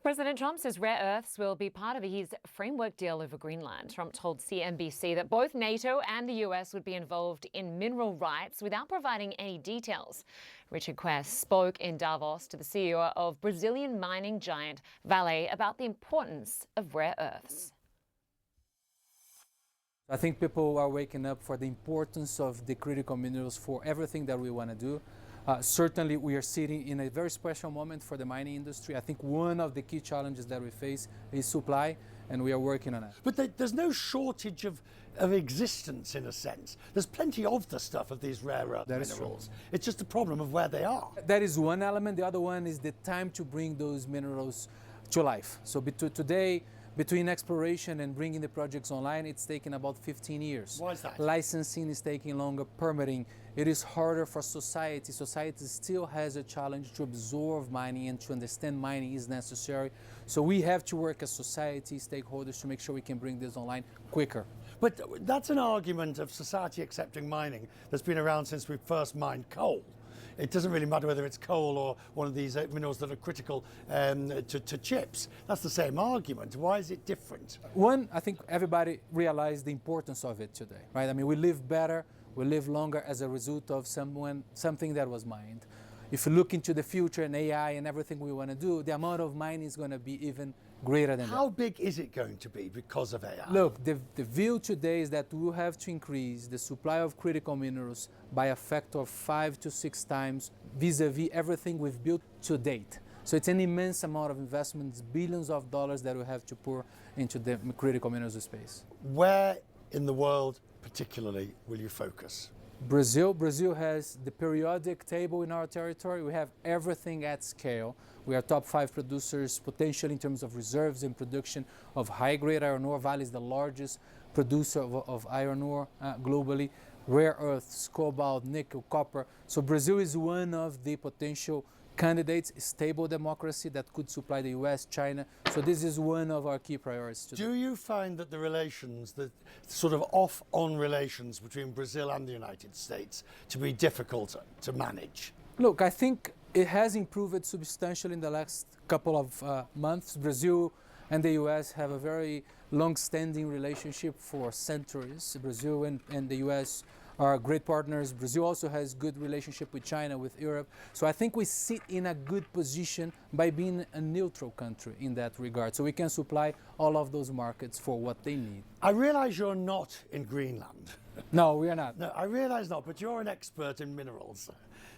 President Trump says rare earths will be part of his framework deal over Greenland. Trump told CNBC that both NATO and the US would be involved in mineral rights without providing any details. Richard Quest spoke in Davos to the CEO of Brazilian mining giant Vale about the importance of rare earths. I think people are waking up for the importance of the critical minerals for everything that we want to do. Certainly, we are sitting in a very special moment for the mining industry. I think one of the key challenges that we face is supply, and we are working on it. But there's no shortage of existence, in a sense. There's plenty of the stuff of these rare earth minerals. It's just a problem of where they are. That is one element. The other one is the time to bring those minerals to life. So today, between exploration and bringing the projects online, it's taking about 15 years. Why is that? Licensing is taking longer, permitting. It is harder for society. Society still has a challenge to absorb mining and to understand mining is necessary. So we have to work as society, stakeholders, to make sure we can bring this online quicker. But that's an argument of society accepting mining that's been around since we first mined coal. It doesn't really matter whether it's coal or one of these minerals that are critical to chips. That's the same argument. Why is it different? One, I think everybody realized the importance of it today, right? I mean, we live better, we live longer as a result of something that was mined. If you look into the future and AI and everything we want to do, the amount of mining is going to be even greater than that. How big is it going to be because of AI? Look, the view today is that we will have to increase the supply of critical minerals by a factor of 5 to 6 times vis-a-vis everything we've built to date. So it's an immense amount of investments, billions of dollars that we have to pour into the critical minerals space. Where in the world particularly will you focus? Brazil has the periodic table in our territory. We have everything at scale. We are top 5 producers potentially in terms of reserves and production of high-grade iron ore. Vale is the largest producer of iron ore globally. Rare earths, cobalt, nickel, copper. So Brazil is one of the potential candidates, stable democracy that could supply the US, China. So this is one of our key priorities today. Do you find that the relations, the sort of off-on relations between Brazil and the United States to be difficult to manage? Look, I think it has improved substantially in the last couple of months. Brazil and the US have a very long-standing relationship for centuries. Brazil and the US are great partners. Brazil also has good relationship with China, with Europe. So I think we sit in a good position by being a neutral country in that regard. So we can supply all of those markets for what they need. I realize you're not in Greenland. No, we are not. No, I realize not, but you're an expert in minerals.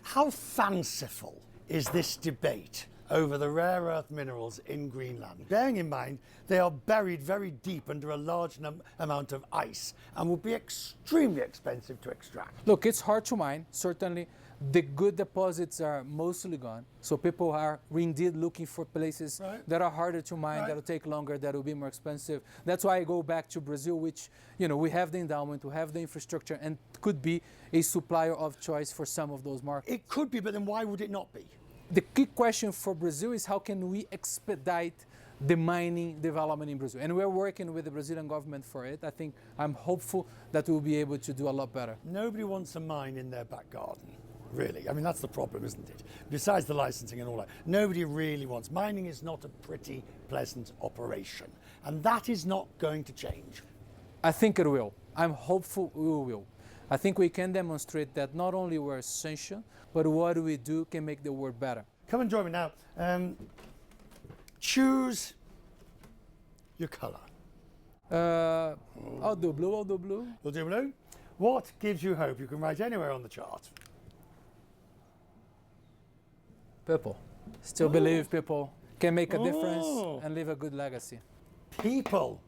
How fanciful is this debate over the rare earth minerals in Greenland? Bearing in mind, they are buried very deep under a large amount of ice and will be extremely expensive to extract. Look, it's hard to mine, certainly. The good deposits are mostly gone. So people are indeed looking for places that are harder to mine, that will take longer, that will be more expensive. That's why I go back to Brazil, which, we have the endowment, we have the infrastructure, and could be a supplier of choice for some of those markets. It could be, but then why would it not be? The key question for Brazil is how can we expedite the mining development in Brazil? And we're working with the Brazilian government for it. I think I'm hopeful that we'll be able to do a lot better. Nobody wants a mine in their back garden, really. I mean, that's the problem, isn't it? Besides the licensing and all that, nobody really wants. Mining is not a pretty, pleasant operation. And that is not going to change. I think it will. I'm hopeful we will. I think we can demonstrate that not only we're essential, but what we do can make the world better. Come and join me now. Choose your colour. I'll do blue, I'll do blue. You'll do blue? What gives you hope? You can write anywhere on the chart. Purple. Still believe people can make a difference and leave a good legacy. People.